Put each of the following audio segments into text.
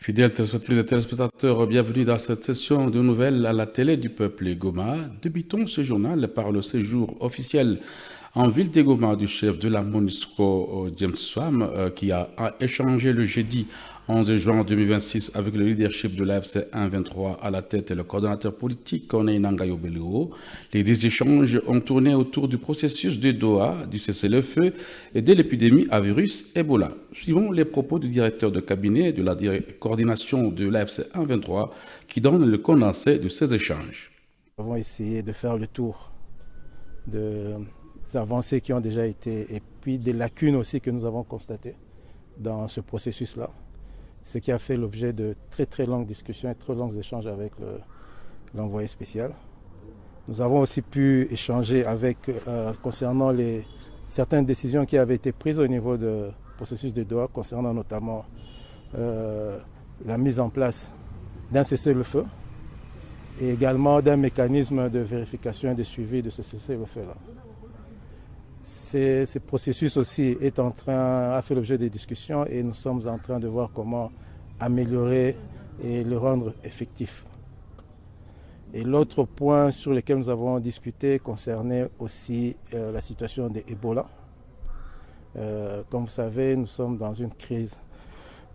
Fidèles téléspectatrices et téléspectateurs, bienvenue dans cette session de nouvelles à la télé du peuple Goma. Débutons ce journal par le séjour officiel en ville de Goma du chef de la MONUSCO, James Swam, qui a échangé le jeudi 11 juin 2026 avec le leadership de l'AFC 1-23 à la tête et le coordonnateur politique Corneille Nangayo Bello. Les 10 échanges ont tourné autour du processus de Doha, du cessez-le-feu et de l'épidémie à virus Ebola. Suivons les propos du directeur de cabinet de la coordination de l'AFC 1-23 qui donne le condensé de ces échanges. Nous avons essayé de faire le tour des avancées qui ont déjà été et puis des lacunes aussi que nous avons constatées dans ce processus-là. Ce qui a fait l'objet de très longues discussions et très longs échanges avec l'envoyé spécial. Nous avons aussi pu échanger concernant certaines décisions qui avaient été prises au niveau du processus de Doha, concernant notamment la mise en place d'un cessez-le-feu et également d'un mécanisme de vérification et de suivi de ce cessez-le-feu-là. Ce processus aussi a fait l'objet des discussions et nous sommes en train de voir comment améliorer et le rendre effectif. Et l'autre point sur lequel nous avons discuté concernait aussi la situation d'Ebola. Comme vous savez, nous sommes dans une crise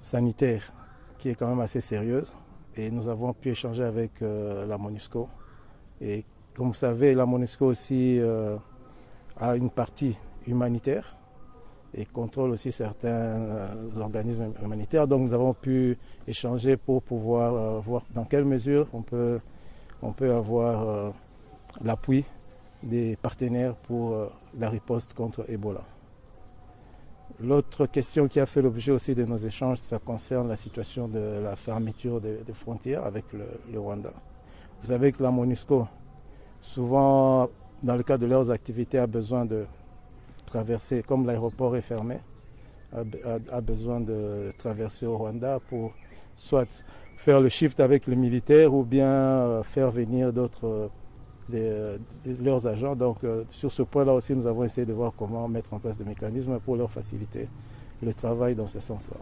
sanitaire qui est quand même assez sérieuse et nous avons pu échanger avec la MONUSCO. Et comme vous savez, la MONUSCO aussi a une partie humanitaire et contrôle aussi certains organismes humanitaires. Donc nous avons pu échanger pour pouvoir voir dans quelle mesure on peut avoir l'appui des partenaires pour la riposte contre Ebola. L'autre question qui a fait l'objet aussi de nos échanges, ça concerne la situation de la fermeture des frontières avec le Rwanda. Vous savez que la MONUSCO, souvent dans le cadre de leurs activités, a besoin de traverser, comme l'aéroport est fermé, a besoin de traverser au Rwanda pour soit faire le shift avec les militaires ou bien faire venir leurs agents. Donc sur ce point-là aussi, nous avons essayé de voir comment mettre en place des mécanismes pour leur faciliter le travail dans ce sens-là.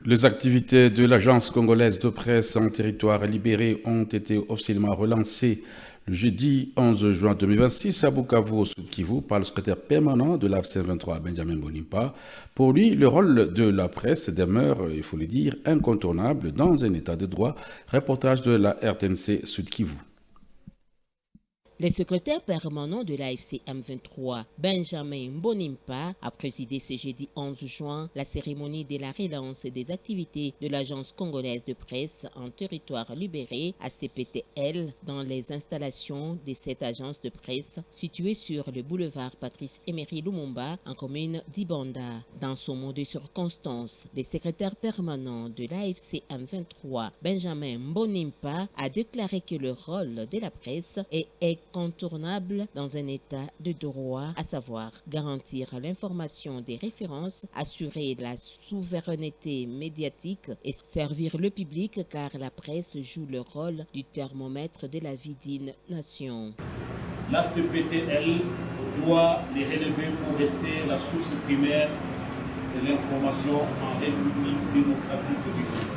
Les activités de l'agence congolaise de presse en territoire libéré ont été officiellement relancées le jeudi 11 juin 2026 à Bukavu, au Sud Kivu, par le secrétaire permanent de l'AFC 23, Benjamin Bonimpa. Pour lui, le rôle de la presse demeure, il faut le dire, incontournable dans un état de droit. Reportage de la RTNC Sud Kivu. Le secrétaire permanent de l'AFC M23, Benjamin Mbonimpa, a présidé ce jeudi 11 juin la cérémonie de la relance des activités de l'agence congolaise de presse en territoire libéré, ACPTL, dans les installations de cette agence de presse située sur le boulevard Patrice Emery Lumumba en commune d'Ibanda. Dans son mot de circonstance, le secrétaire permanent de l'AFC M23, Benjamin Mbonimpa, a déclaré que le rôle de la presse est incontournable dans un état de droit, à savoir garantir l'information des références, assurer la souveraineté médiatique et servir le public, car la presse joue le rôle du thermomètre de la vie d'une nation. La CPTL doit les relever pour rester la source primaire de l'information en République démocratique du Congo.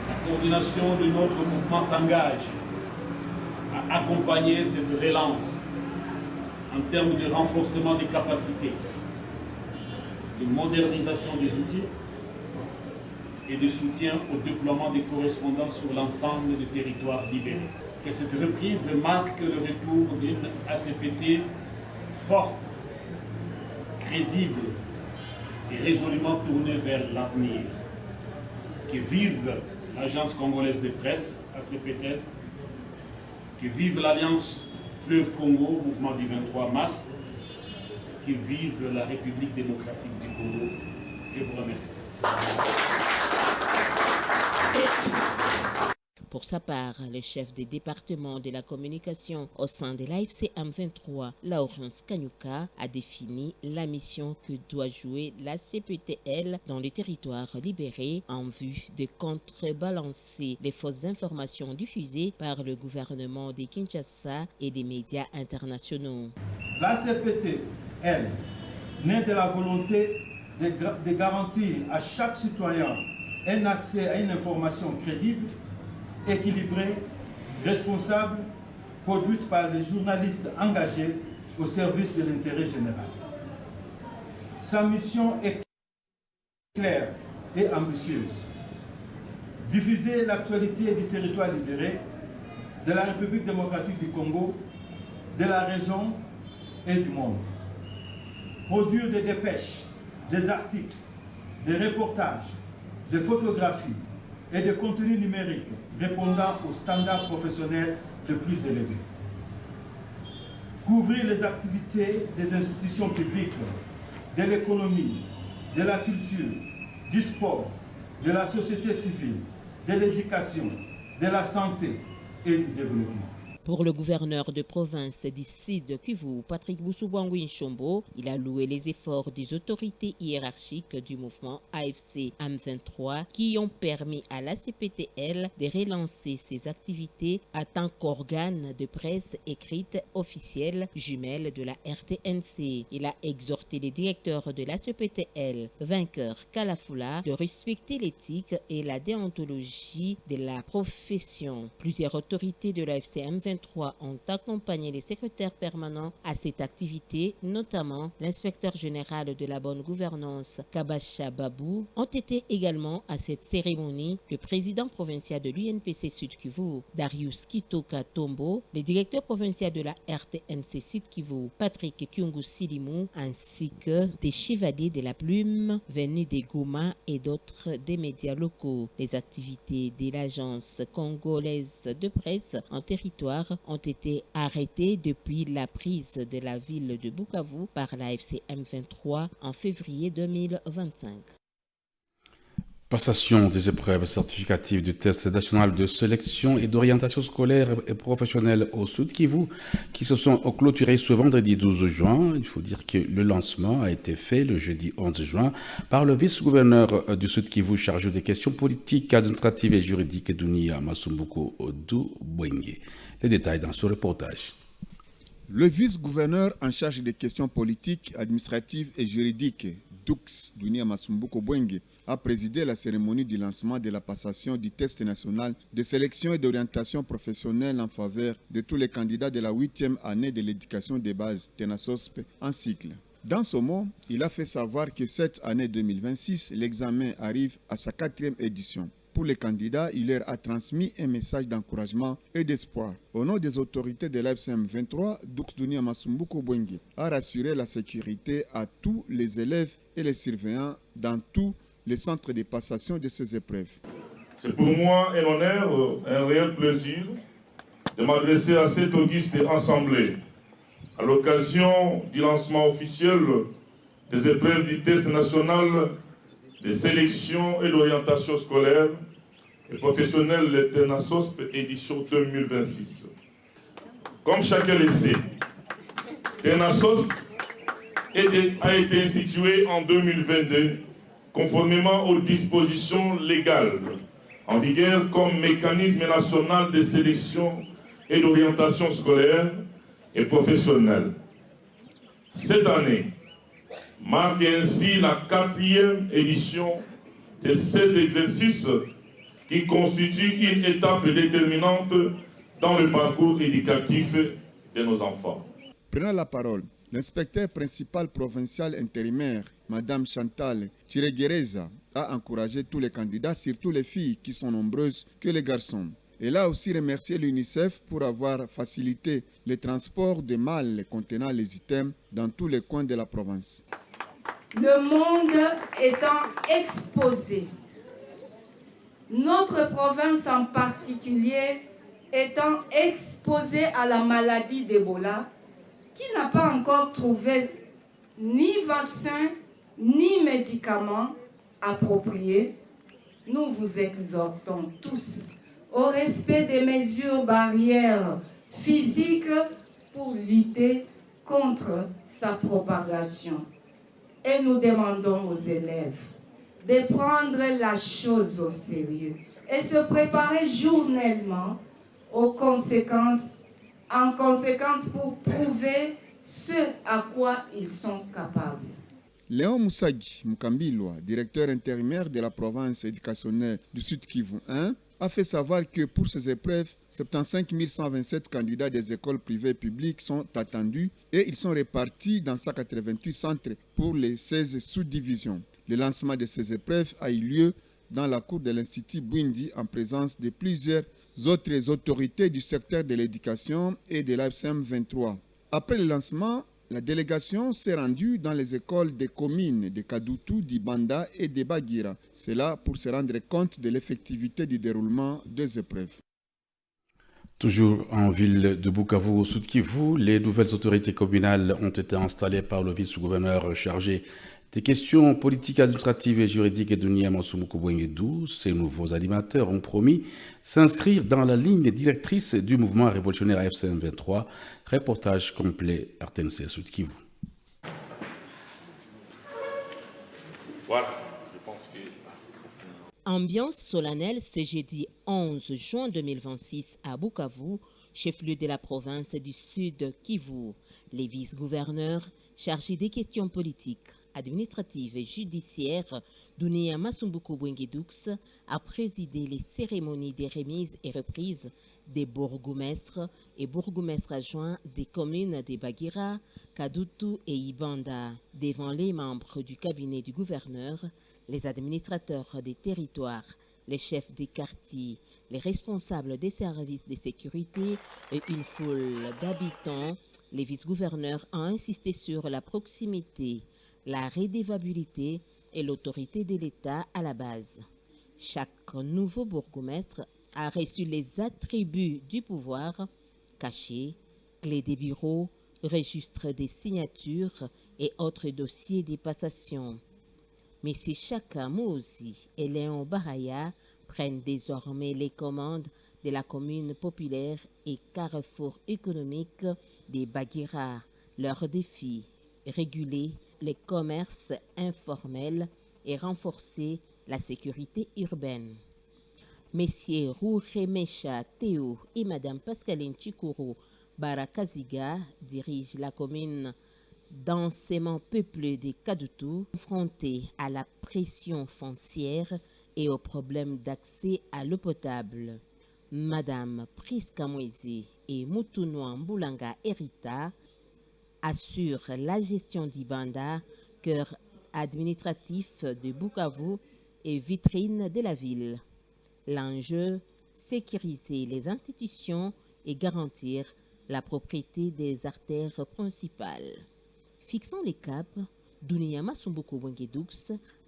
La coordination de notre mouvement s'engage à accompagner cette relance en termes de renforcement des capacités, de modernisation des outils et de soutien au déploiement des correspondants sur l'ensemble des territoires libérés. Que cette reprise marque le retour d'une ACPT forte, crédible et résolument tournée vers l'avenir. Que vive l'agence congolaise de presse, ACPT, que vive l'Alliance Fleuve Congo, mouvement du 23 mars, que vive la République démocratique du Congo. Je vous remercie. Pour sa part, le chef du département de la communication au sein de l'AFC M23, Laurence Kanyuka, a défini la mission que doit jouer la CPTL dans les territoires libérés en vue de contrebalancer les fausses informations diffusées par le gouvernement de Kinshasa et des médias internationaux. La CPTL naît de la volonté de garantir à chaque citoyen un accès à une information crédible, équilibrée, responsable, produite par les journalistes engagés au service de l'intérêt général. Sa mission est claire et ambitieuse. Diffuser l'actualité du territoire libéré, de la République démocratique du Congo, de la région et du monde. Produire des dépêches, des articles, des reportages, des photographies et des contenus numériques répondant aux standards professionnels les plus élevés. Couvrir les activités des institutions publiques, de l'économie, de la culture, du sport, de la société civile, de l'éducation, de la santé et du développement. Pour le gouverneur de province du Sud Kivu, Patrick Boussoubangoui Nchombo, il a loué les efforts des autorités hiérarchiques du mouvement AFC M23 qui ont permis à la CPTL de relancer ses activités en tant qu'organe de presse écrite officielle jumelle de la RTNC. Il a exhorté les directeurs de la CPTL, vainqueur Kalafula, de respecter l'éthique et la déontologie de la profession. Plusieurs autorités de l'AFC M23 ont accompagné les secrétaires permanents à cette activité, notamment l'inspecteur général de la bonne gouvernance, Kabasha Babou, ont été également à cette cérémonie le président provincial de l'UNPC Sud Kivu, Darius Kitoka Tombo, le directeur provincial de la RTNC Sud Kivu, Patrick Kyungu Silimou, ainsi que des chevaliers de la plume venus des Goma et d'autres des médias locaux. Les activités de l'agence congolaise de presse en territoire ont été arrêtés depuis la prise de la ville de Bukavu par la FC M23 en février 2025. Passation des épreuves certificatives du test national de sélection et d'orientation scolaire et professionnelle au Sud Kivu qui se sont clôturées ce vendredi 12 juin. Il faut dire que le lancement a été fait le jeudi 11 juin par le vice-gouverneur du Sud Kivu chargé des questions politiques, administratives et juridiques Dunia Masumbuko Odubwenge. Les détails dans ce reportage. Le vice-gouverneur en charge des questions politiques, administratives et juridiques, Dux Dunia Masumbuko Bwenge, a présidé la cérémonie du lancement de la passation du test national de sélection et d'orientation professionnelle en faveur de tous les candidats de la 8e année de l'éducation des bases TENASOSP en cycle. Dans ce mot, il a fait savoir que cette année 2026, l'examen arrive à sa 4e édition. Pour les candidats, il leur a transmis un message d'encouragement et d'espoir. Au nom des autorités de l'AFCM 23, Dux Dunia Masumbuko Bwenge a rassuré la sécurité à tous les élèves et les surveillants dans tous les centres de passation de ces épreuves. C'est pour moi un honneur, un réel plaisir de m'adresser à cette auguste assemblée à l'occasion du lancement officiel des épreuves du test national de sélection et d'orientation scolaire et professionnelle de TENASOSP édition 2026. Comme chacun le sait, TENASOSP a été institué en 2022 conformément aux dispositions légales en vigueur comme mécanisme national de sélection et d'orientation scolaire et professionnelle. Cette année marque ainsi la 4e édition de cet exercice qui constitue une étape déterminante dans le parcours éducatif de nos enfants. Prenant la parole, l'inspecteur principal provincial intérimaire, Mme Chantal Chiregereza, a encouragé tous les candidats, surtout les filles qui sont nombreuses que les garçons. Elle a aussi remercié l'UNICEF pour avoir facilité le transport des malles contenant les items dans tous les coins de la province. Le monde étant exposé, notre province en particulier étant exposée à la maladie d'Ebola, qui n'a pas encore trouvé ni vaccin ni médicaments appropriés, nous vous exhortons tous au respect des mesures barrières physiques pour lutter contre sa propagation. Et nous demandons aux élèves de prendre la chose au sérieux et se préparer journellement en conséquence pour prouver ce à quoi ils sont capables. Léon Moussagi Mukambilwa, directeur intérimaire de la province éducationnelle du Sud Kivu 1, a fait savoir que pour ces épreuves, 75 127 candidats des écoles privées et publiques sont attendus et ils sont répartis dans 188 centres pour les 16 sous-divisions. Le lancement de ces épreuves a eu lieu dans la cour de l'Institut Bwindi en présence de plusieurs autres autorités du secteur de l'éducation et de l'AFCM 23. Après le lancement, la délégation s'est rendue dans les écoles des communes de Kadutu, d'Ibanda et de Bagira. C'est là pour se rendre compte de l'effectivité du déroulement des épreuves. Toujours en ville de Bukavu, au Sud Kivu, les nouvelles autorités communales ont été installées par le vice-gouverneur chargé des questions politiques, administratives et juridiques de Niamosumuku Bwengedou. Ces nouveaux animateurs ont promis s'inscrire dans la ligne directrice du mouvement révolutionnaire AFCM 23. Reportage complet RTNC Sud Kivu. Voilà, je pense que... Ambiance solennelle ce jeudi 11 juin 2026 à Bukavu, chef-lieu de la province du Sud Kivu. Les vice-gouverneurs chargés des questions politiques, administratives et judiciaires, Dunia Masumbuku Bwengedou, a présidé les cérémonies des remises et reprises des bourgmestres et bourgmestres adjoints des communes de Bagira, Kadutu et Ibanda. Devant les membres du cabinet du gouverneur, les administrateurs des territoires, les chefs des quartiers, les responsables des services de sécurité et une foule d'habitants, les vice-gouverneurs ont insisté sur la proximité, la redevabilité et l'autorité de l'État à la base. Chaque nouveau bourgmestre a reçu les attributs du pouvoir, cachets, clés des bureaux, registres des signatures et autres dossiers de passation. M. Chaka Mouzi et Léon Baraya prennent désormais les commandes de la commune populaire et carrefour économique des Bagira. Leur défi, réguler les commerces informels et renforcer la sécurité urbaine. Messieurs Rouremecha Théo et Madame Pascaline Chikuru Barakaziga dirigent la commune densément peuplée de Kadutu, confrontée à la pression foncière et aux problèmes d'accès à l'eau potable. Madame Priska Moïse et Moutounouan Boulanga Erita assurent la gestion d'Ibanda, cœur administratif de Bukavu et vitrine de la ville. L'enjeu, sécuriser les institutions et garantir la propriété des artères principales. Fixant les caps, Dunia Masumbuku Bwengedou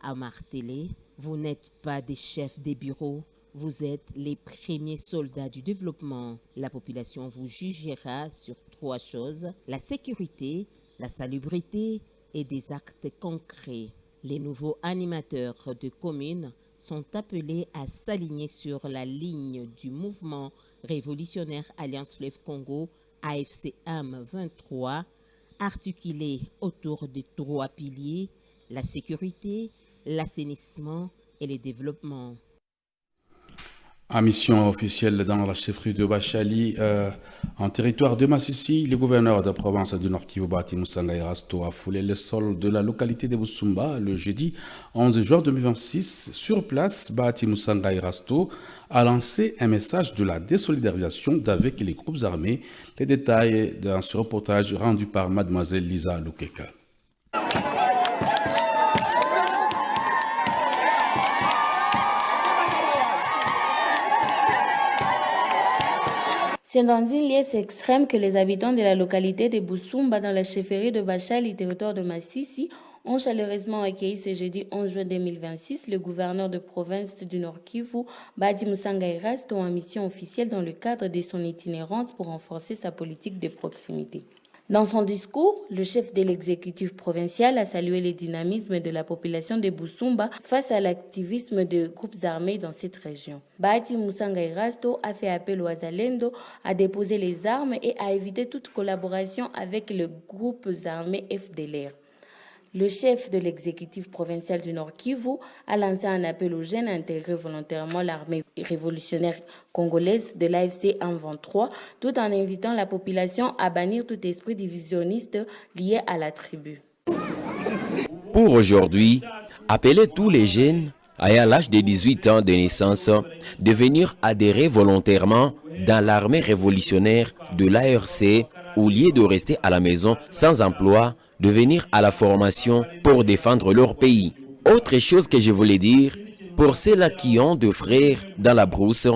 a martelé, vous n'êtes pas des chefs des bureaux, vous êtes les premiers soldats du développement. La population vous jugera sur 3 choses, la sécurité, la salubrité et des actes concrets. Les nouveaux animateurs de communes sont appelés à s'aligner sur la ligne du mouvement révolutionnaire Alliance Fleuve Congo AFCM 23, articulé autour de 3 piliers, la sécurité, l'assainissement et le développement. En mission officielle dans la chefferie de Bachali, en territoire de Massissi, le gouverneur de la province du Nord Kivu, Bahati Musanga Erasto, a foulé le sol de la localité de Busumba le jeudi 11 juin 2026. Sur place, Bahati Musanga Erasto a lancé un message de la désolidarisation avec les groupes armés. Les détails dans ce reportage rendu par mademoiselle Lisa Lukeka. C'est dans une liesse extrême que les habitants de la localité de Busumba, dans la chefferie de Bachali, territoire de Massissi, ont chaleureusement accueilli ce jeudi 11 juin 2026 le gouverneur de province du Nord Kivu, Bahati Musanga Erasto, en mission officielle dans le cadre de son itinérance pour renforcer sa politique de proximité. Dans son discours, le chef de l'exécutif provincial a salué le dynamisme de la population de Busumba face à l'activisme de groupes armés dans cette région. Bahati Musanga Erasto a fait appel aux Azalendo à déposer les armes et à éviter toute collaboration avec les groupes armés FDLR. Le chef de l'exécutif provincial du Nord Kivu a lancé un appel aux jeunes à intégrer volontairement l'armée révolutionnaire congolaise de l'AFC M23, tout en invitant la population à bannir tout esprit divisionniste lié à la tribu. pour aujourd'hui appeler tous les jeunes ayant l'âge de 18 ans de naissance de venir adhérer volontairement dans l'armée révolutionnaire de l'ARC, au lieu de rester à la maison sans emploi, de venir à la formation pour défendre leur pays. Autre chose que je voulais dire, pour ceux-là qui ont des frères dans la brousse,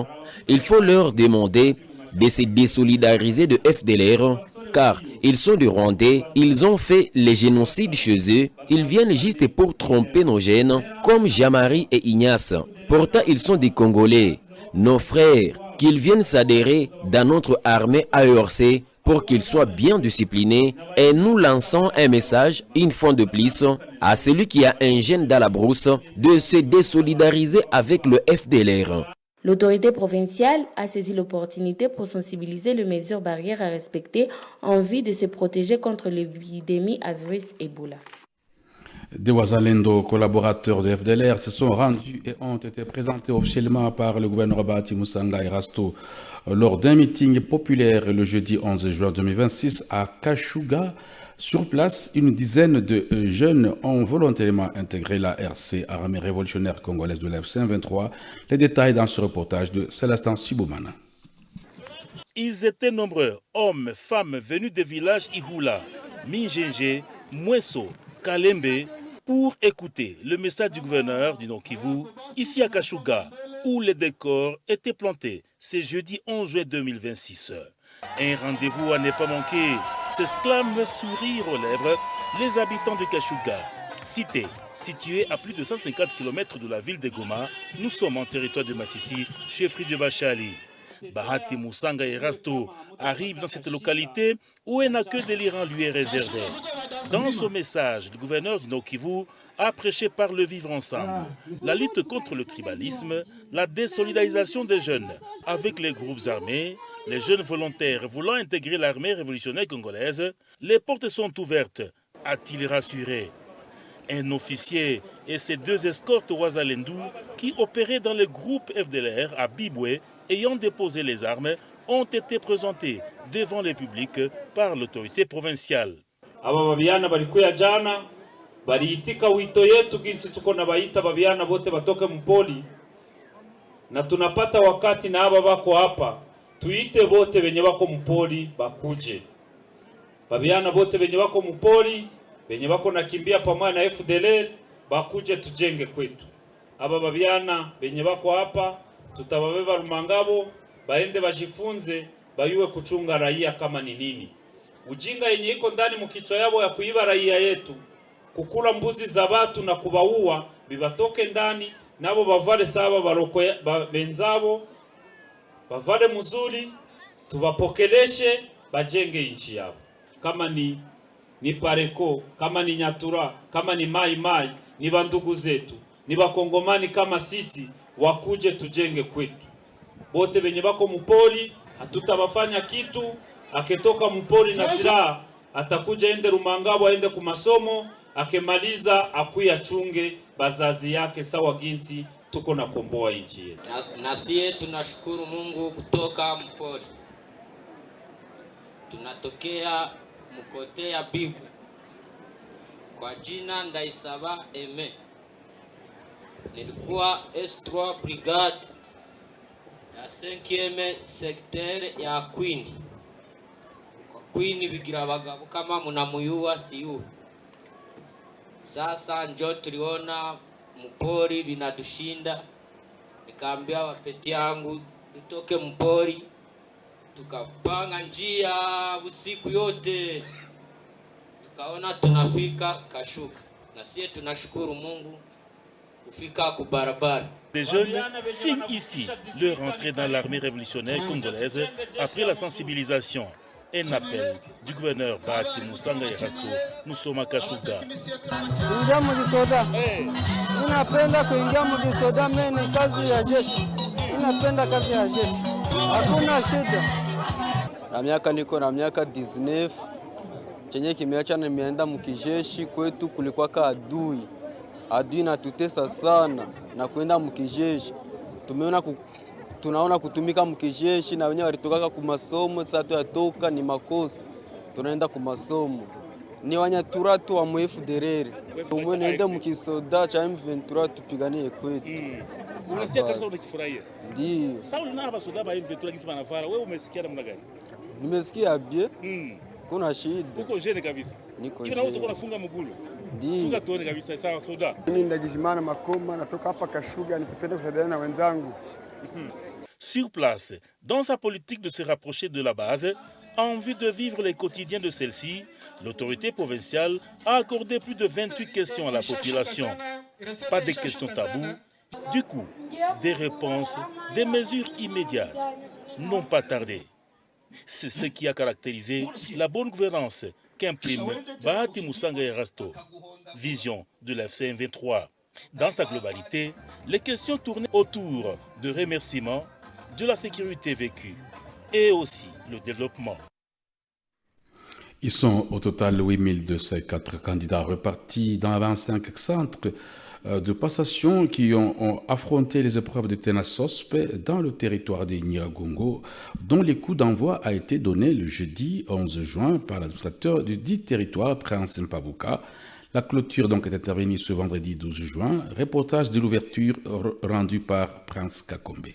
il faut leur demander de se désolidariser de FDLR, car ils sont des Rwandais, ils ont fait le génocide chez eux, ils viennent juste pour tromper nos jeunes, comme Jean-Marie et Ignace. Pourtant, ils sont des Congolais, nos frères, qu'ils viennent s'adhérer dans notre armée AERC pour qu'ils soient bien disciplinés, et nous lançons un message, une fois de plus, à celui qui a un jeune dans la brousse, de se désolidariser avec le FDLR. L'autorité provinciale a saisi l'opportunité pour sensibiliser les mesures barrières à respecter en vue de se protéger contre l'épidémie à virus Ebola. Des Wazalendo, collaborateurs de FDLR, se sont rendus et ont été présentés officiellement par le gouverneur Bahati Musanga Erasto lors d'un meeting populaire le jeudi 11 juin 2026 à Kashuga. Sur place, une dizaine de jeunes ont volontairement intégré la RC, Armée révolutionnaire congolaise de l'AFC 23. Les détails dans ce reportage de Célestin Siboumana. Ils étaient nombreux, hommes, femmes venus des villages Ihula, Minjenje, Mweso, Kalembe, pour écouter le message du gouverneur du Nord-Kivu, ici à Kashuga, où les décors étaient plantés ce jeudi 11 juin 2026. Un rendez-vous à ne pas manquer, s'exclament sourire aux lèvres les habitants de Kashuga. Cité située à plus de 150 km de la ville de Goma, nous sommes en territoire de Massissi, chefferie de Bachali. Bahati Musanga Erasto arrive dans cette localité où un accueil délirant lui est réservé. Dans son message, le gouverneur du Nord-Kivu a prêché par le vivre ensemble, la lutte contre le tribalisme, la désolidarisation des jeunes avec les groupes armés, les jeunes volontaires voulant intégrer l'armée révolutionnaire congolaise. Les portes sont ouvertes, a-t-il rassuré. Un officier et ses deux escortes Wazalendo qui opéraient dans le groupe FDLR à Bibwe, ayant déposé les armes, ont été présentés devant le public par l'autorité provinciale. Aba babiana balikuya jana baliitika wito yetu jinsi tuko na baita babiana bote batoke mpoli, na tunapata wakati na aba bako hapa tuite bote benye bako mpoli bakuje. Babiana bote benye bako mpoli benye bako nakimbia pamoja na FDLR bakuje tujenge kwetu. Aba babiana benye bako hapa tutababeba Rumangabo baende bajifunze bayuwe kuchunga raia kama ni nini. Ujinga yenye iko ndani mkichwa yabo ya kuiba raia yetu, kukula mbuzi za watu na kubaua, bibatoke ndani nabo bavale sawa baroko benzabo, bavale mzuri, tubapokeleshe bajenge inchi yabo. Kama ni Pareko, kama ni Nyatura, kama ni Mai, ni bandugu zetu, ni bakongomani kama sisi, wakuje tujenge kwetu. Bote benye bako mpoli hatutabafanya kitu. Akitoka mpoli na silaha atakuja ende Rumangabo aende kumasomo, akemaliza akuya chunge bazazi yake sawa ginsi tuko na komboa nchi yetu. Na sie tunashukuru Mungu kutoka mpoli. Tunatokea mkote ya Bibu. Kwa jina Ndaisaba Eme. Nilikuwa S3 Brigade ya 5e secteur ya Kwini. Kwini bigira abagabo kama munamuyuwa siyu. Sasa njo tuliona mpori binadushinda, nikaambia wapeti yangu tutoke mpori, tukapanga njia usiku yote, tukaona tunafika Kashuga, na sie tunashukuru Mungu kufika ku barabara. Des jeunes signent ici leur entrée dans l'armée révolutionnaire congolaise après la sensibilisation. Un appel du gouverneur Bahati Musanga Erasto. Nous sommes à Kashuga. Kuingia mjisoda. Ninapenda kuingia mjisoda, mimi ni kazi ya jeshi. Ninapenda kazi ya jeshi. Hakuna shida. Na miaka niko na miaka 19. Chenye kimeacha nimeenda mkijeshi kwetu kulikuwa ka adui. Adui na tutesa sana na kwenda mkijeshi. Tunaona kutumika mkijeshi na wenyewe walitoka ku masomo, sasa tuyatoka ni makosa. Tunaenda ku masomo. Ni Wanyatura tu wa MFDLR. Nenda mkisoda cha M23 tupiganie kwetu. Unasikia kabisa unakifurahia? Ndio. Sasa unaona basoda ba M23 kisi banafara, wewe umesikia namna gani? Nimesikia bien. Kuna shida. Uko jeune kabisa. Niko jeune. Hivi na wewe unafunga mgulu. Ndio. Funga tuone kabisa sawa soda. Mimi Ndagijimana Makoma natoka hapa Kashuga nikipenda kusaidiana na wenzangu. Sur place, dans sa politique de se rapprocher de la base, en vue de vivre les quotidiens de celle-ci, l'autorité provinciale a accordé plus de 28 questions à la population. Pas de questions taboues. Du coup, des réponses, des mesures immédiates n'ont pas tardé. C'est ce qui a caractérisé la bonne gouvernance qu'imprime Bahati Moussanga Erasto, vision de la FCM 23. Dans sa globalité, les questions tournaient autour de remerciements, de la sécurité vécue et aussi le développement. Ils sont au total 8204 candidats repartis dans 25 centres de passation qui ont affronté les épreuves de TENA-SOSP dans le territoire de Nyiragongo, dont les coups d'envoi a été donné le jeudi 11 juin par l'administrateur du dit territoire, Prince Mpabouka. La clôture donc est intervenue ce vendredi 12 juin. Reportage de l'ouverture rendu par Prince Kakombe.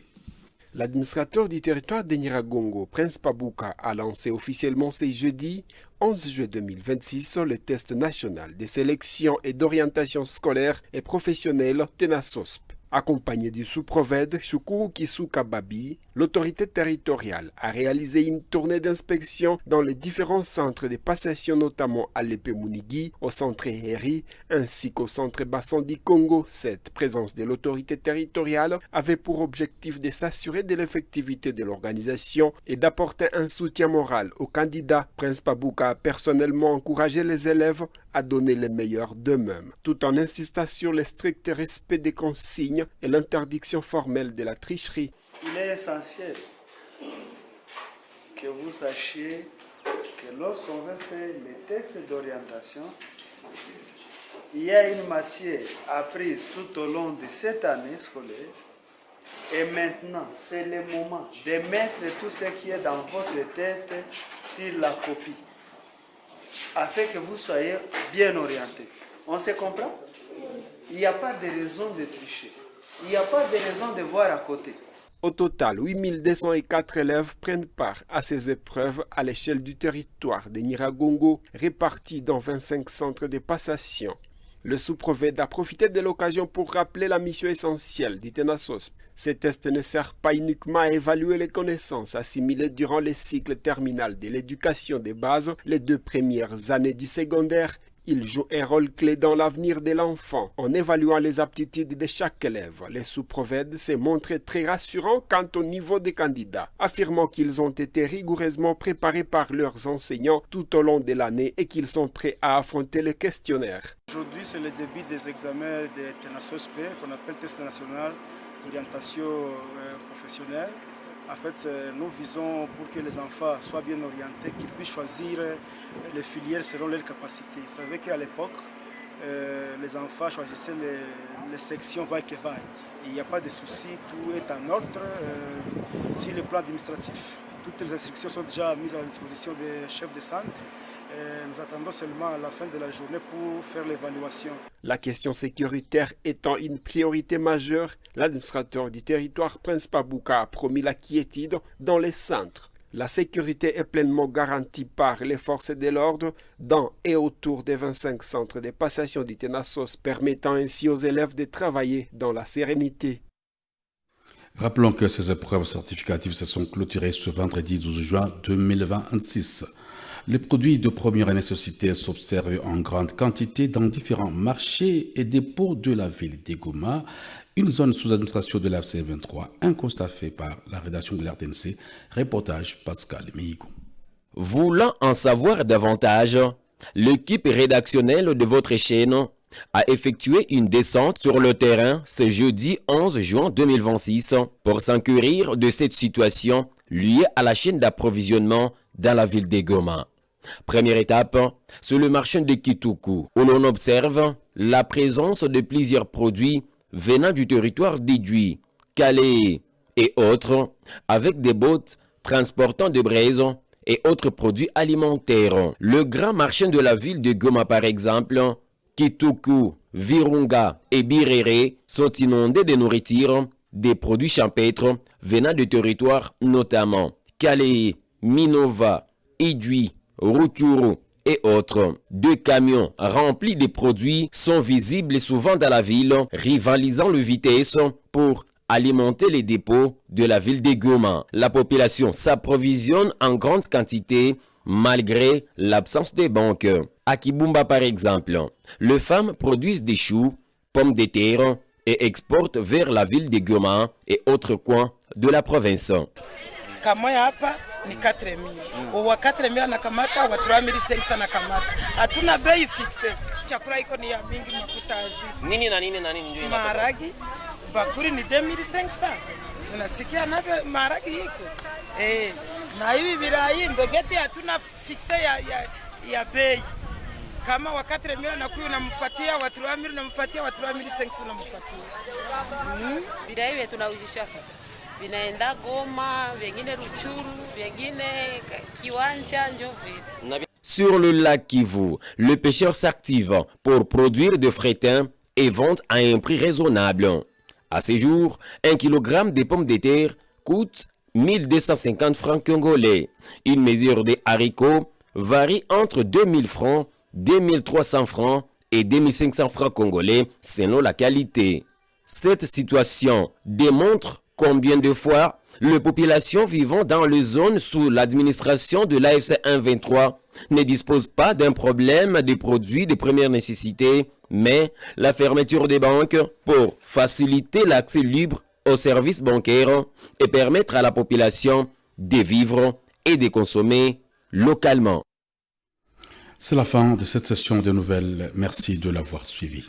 L'administrateur du territoire de Nyiragongo, Prince Mpabouka, a lancé officiellement ce jeudi 11 juillet 2026 le test national de sélection et d'orientation scolaire et professionnelle TENA-SOSP. Accompagné du sous-prophète Shukuru Kisuka Babi, l'autorité territoriale a réalisé une tournée d'inspection dans les différents centres de passation, notamment à l'Épée Mounigui, au centre Heri, ainsi qu'au centre Bassandi Congo. Cette présence de l'autorité territoriale avait pour objectif de s'assurer de l'effectivité de l'organisation et d'apporter un soutien moral aux candidats. Prince Mpabouka a personnellement encouragé les élèves à donner le meilleur d'eux-mêmes, tout en insistant sur le strict respect des consignes et l'interdiction formelle de la tricherie. Il est essentiel que vous sachiez que lorsqu'on veut faire les tests d'orientation, il y a une matière apprise tout au long de cette année scolaire. Et maintenant, c'est le moment de mettre tout ce qui est dans votre tête sur la copie, afin que vous soyez bien orientés. On se comprend? Il n'y a pas de raison de tricher. Il n'y a pas de raison de voir à côté. Au total, 8204 élèves prennent part à ces épreuves à l'échelle du territoire de Nyiragongo, répartis dans 25 centres de passation. Le sous-prophète a profité de l'occasion pour rappeler la mission essentielle du TENA-SOSP. Ces tests ne servent pas uniquement à évaluer les connaissances assimilées durant les cycles terminal de l'éducation de base, les 2 premières années du secondaire. Il joue un rôle clé dans l'avenir de l'enfant en évaluant les aptitudes de chaque élève. Les sous-prophètes s'est montré très rassurants quant au niveau des candidats, affirmant qu'ils ont été rigoureusement préparés par leurs enseignants tout au long de l'année et qu'ils sont prêts à affronter le questionnaire. Aujourd'hui, c'est le début des examens de TENA-SOSP qu'on appelle test national d'orientation professionnelle. En fait, nous visons pour que les enfants soient bien orientés, qu'ils puissent choisir les filières selon leurs capacités. Vous savez qu'à l'époque, les enfants choisissaient les sections vaille que vaille. Il n'y a pas de souci, tout est en ordre sur le plan administratif. Toutes les instructions sont déjà mises à la disposition des chefs de centre. Nous attendons seulement à la fin de la journée pour faire l'évaluation. La question sécuritaire étant une priorité majeure, l'administrateur du territoire Prince Mpabouka a promis la quiétude dans les centres. La sécurité est pleinement garantie par les forces de l'ordre dans et autour des 25 centres de passation du TENA-SOSP, permettant ainsi aux élèves de travailler dans la sérénité. Rappelons que ces épreuves certificatives se sont clôturées ce vendredi 12 juin 2026. Les produits de première nécessité s'observent en grande quantité dans différents marchés et dépôts de la ville de Goma, une zone sous administration de la FCM 23, un constat fait par la rédaction de l'RTNC, reportage Pascal Mihigo. Voulant en savoir davantage, l'équipe rédactionnelle de votre chaîne a effectué une descente sur le terrain ce jeudi 11 juin 2026 pour s'enquérir de cette situation liée à la chaîne d'approvisionnement dans la ville de Goma. Première étape, c'est le marché de Kituku, où l'on observe la présence de plusieurs produits venant du territoire d'Idjui, Calais et autres, avec des bottes transportant des braises et autres produits alimentaires. Le grand marché de la ville de Goma, par exemple, Kituku, Virunga et Birere sont inondés de nourriture, des produits champêtres venant de territoires notamment Calais, Minova, Idui, Rutshuru et autres. 2 camions remplis de produits sont visibles souvent dans la ville, rivalisant le vitesse pour alimenter les dépôts de la ville de Goma. La population s'approvisionne en grande quantité malgré l'absence de banques. À Kibumba par exemple, les femmes produisent des choux, pommes de terre et exportent vers la ville de Goma et autres coins de la province. Kamoya hapa ni 4000. Wa 4000 anakamata, wa 3500 anakamata. Hatuna bei fixe. Chakula iko ni ya mingi makuta azi. Nini na nini ndio maharagi? Bakuri ni 2500. Sinasikia navyo maharagi iko. Na hivi virai mbegeti hatuna fixe ya bei. Kama wa 4000 anakuwa unampatia, wa 3000 unampatia, wa 3500 unampatia. Virai wetu tunaujisha. Vinaenda Goma, vingine Rutshuru, vingine Kiwanja, Njove. Sur le lac Kivu, le pêcheur s'active pour produire de frétins et vendre à un prix raisonnable. À ce jour, 1 kg de pommes de terre coûte 1250 francs congolais. Une mesure de haricots varie entre 2000 francs, 2300 francs et 2500 francs congolais selon la qualité. Cette situation démontre combien de fois les populations vivant dans les zones sous l'administration de l'AFC 123 ne disposent pas d'un problème de produits de première nécessité, mais la fermeture des banques pour faciliter l'accès libre aux services bancaires et permettre à la population de vivre et de consommer localement. C'est la fin de cette session de nouvelles. Merci de l'avoir suivi.